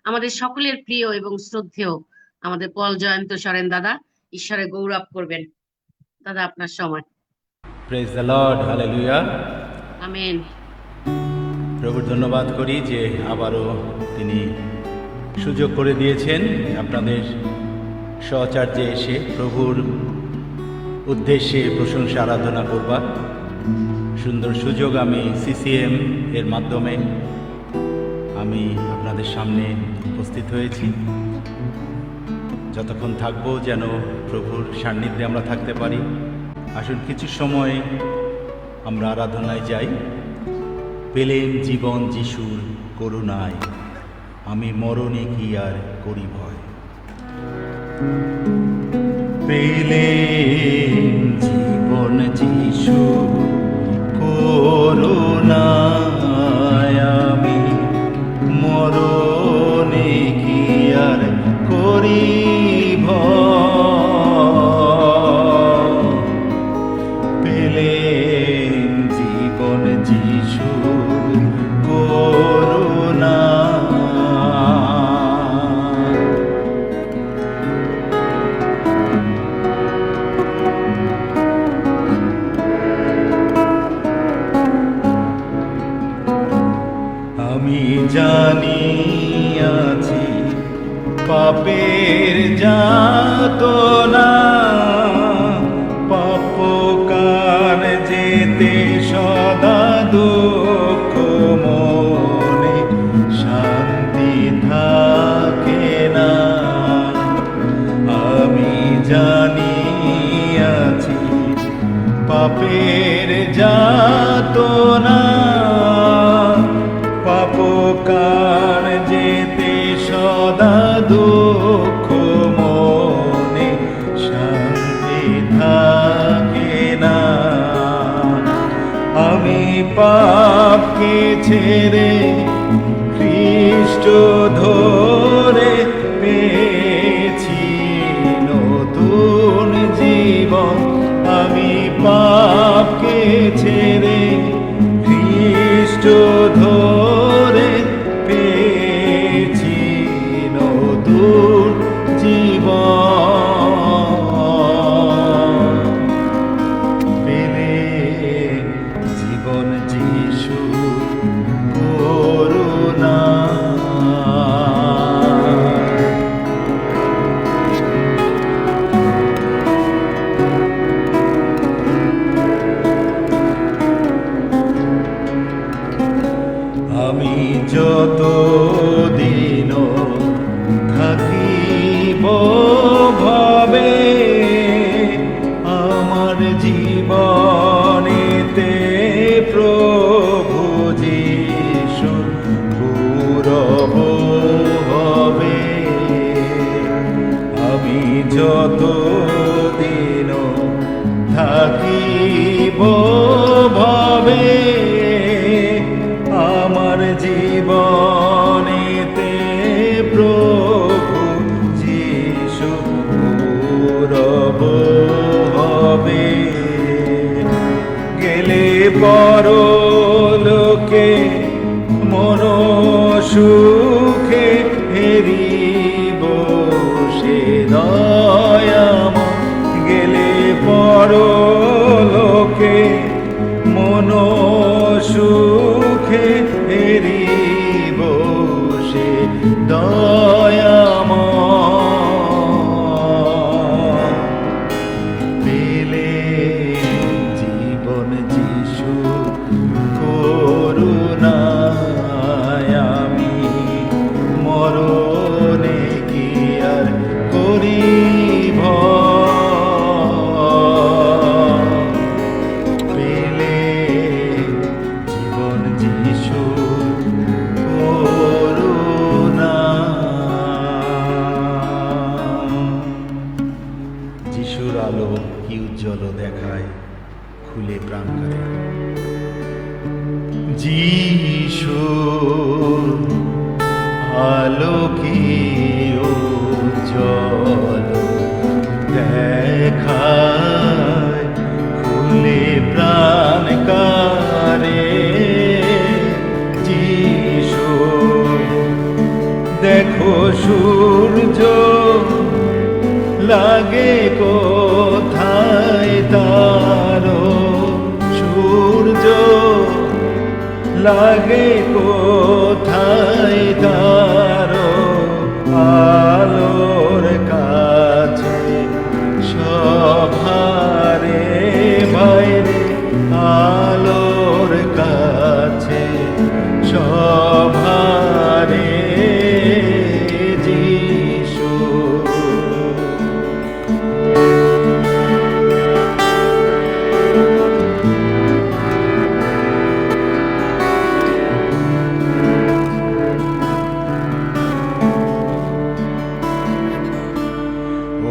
আমাদের সকলের প্রিয় এবং শ্রদ্ধেয় আমাদের পল জয়ন্ত সরেন দাদা ঈশ্বরে গৌরব করবেন। দাদা, আপনার সময়। Praise the Lord, hallelujah. Amen. প্রভুর ধন্যবাদ করি যে আবারও তিনি সুযোগ করে দিয়েছেন আপনাদের সহচার্যে এসে প্রভুর উদ্দেশ্যে প্রশংসা আরাধনা করবার সুন্দর সুযোগ আমি CCM এর মাধ্যমে আমি আপনাদের সামনে উপস্থিত হয়েছি। যতক্ষণ থাকবো যেন প্রভুর সান্নিধ্যে আমরা থাকতে পারি। আসুন কিছু সময় আমরা আরাধনায় যাই। পেলেম জীবন যিশুর করুণায়, আমি মরণে কি আর করি ভয়। পেলেম জীবন যিশুর করুণায়, আমি মরণে কি আর করি ভয়। পেলেম জীবন যিশুর করুণা, আমি জানিয়াছি পাপের যাতনা, পাপ কার যেতে সদা দুঃখ মনে শান্তি থাকে না। আমি জানিয়াছি পাপের যাতনা, পাপ কার যেতে সদা দুঃখ মনে শান্তি থাকে না। আমি পাপকে ছেড়ে খ্রিস্ট ধরে পেয়েছি নতুন জীবন। আমি পাপকে ছেড়ে খ্রিস্ট ধরে পেয়েছি নতুন জীবন। পেলেম জীবন যিশু করুণা, আমি যত দিন থাকিব ভাবে, আমার জীবনেতে প্রভু যিশু গৌরব হবে। আমি যত দিন থাকিব ভাবে, আমার জীবনেতে প্রভু যিশু গৌরব হবে। গেলে পরলোকে মন সুখে হেরিব সে দয়াময়। গেলে পরলোকে মন সুখে হেরিব সে দয়াময়। পেলেম জীবন যিশু করুণায়, আমি মরণে কি আর করি ভয়। পেলেম জীবন যিশু করুণা। যিশুর আলো কি উজ্জ্বল দেখায় খুলে প্রাণ করে। যিশুর আলো কি উজ্জ্বল দেখায় খুলে প্রাণ করে। যিশু দেখ দেখো সূর্য লাগে কোথায় তারো, সূর্য লাগে কোথায় তারো, আলোর কাছে সভারে বাইরে, আলোর কাছে সভারে যিশু।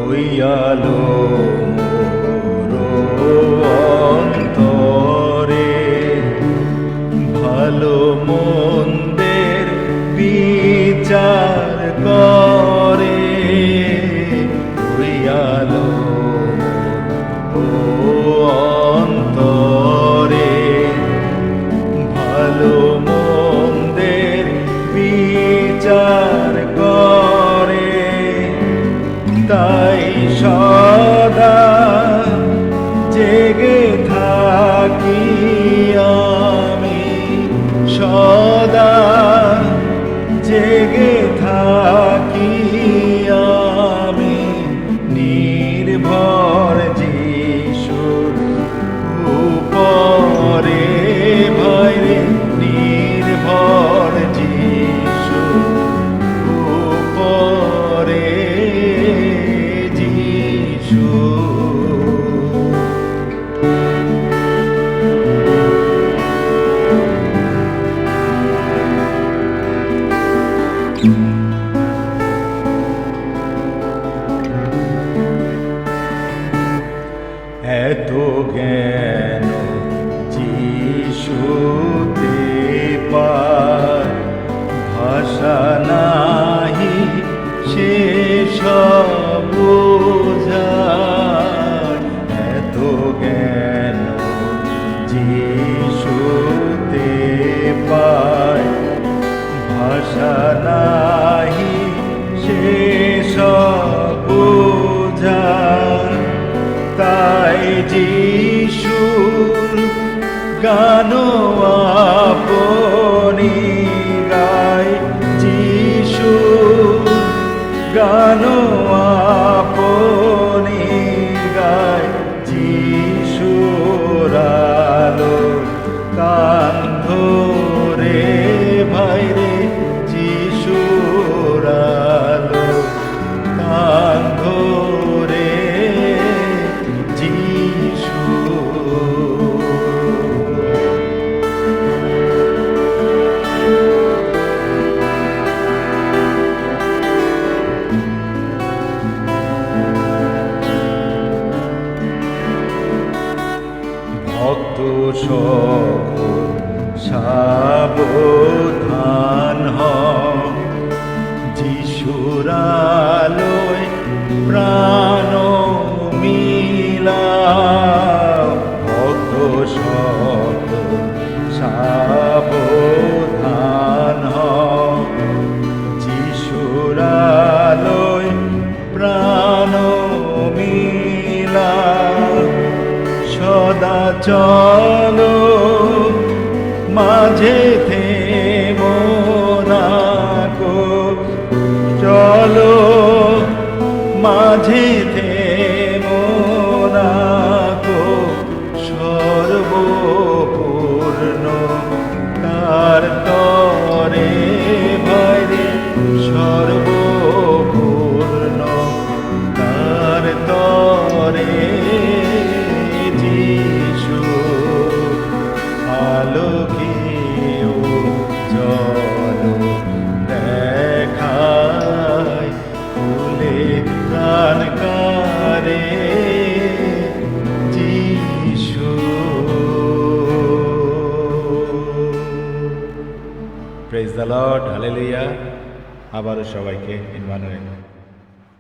ওই আলো মোর অন্তরে, ভালো মন্দের বিচার করে। ওই আলো মোর অন্তরে, ভালো মন্দের বিচার করে। তাই সদা জেগে থাকি আমি, সদা জেগে থাকি আমি, নির্ভর যিশুর উপরে ভাইরে, নির্ভর যিশুর উপরে যিশু। এত জ্ঞান যিশুতে পায়, ভাষা নাহি শেষ বোঝায়। এত জ্ঞান যিশুতে পায়, ভাষা নাহি শেষ বোঝায়। তাই যিশুর গান আপনি গায়, যিশুর গান আপনি গায়। যিশুর আলো কান ধরে ভাইরে, যিশুর আলো কান ধরে যিশু। ভক্ত সকল সাবধান হও, যিশুর আলোয় প্রাণ মিলাও। ভক্ত সকল সাবধান হও, যিশুর আলোয় প্রাণ মিলাও। সদা চলো মাঝে থেমো না গো, চলো মাঝে থেমো না গো। সর্বপূর্ণ তার তরে ভাইরে, সর্বপূর্ণ তার তরে যিশু। আলোকিও জল দেখায়, ফুলে প্রাণ কারে যিশু। Praise the Lord, hallelujah. আবারও সবাইকে ইনভানুয়েল।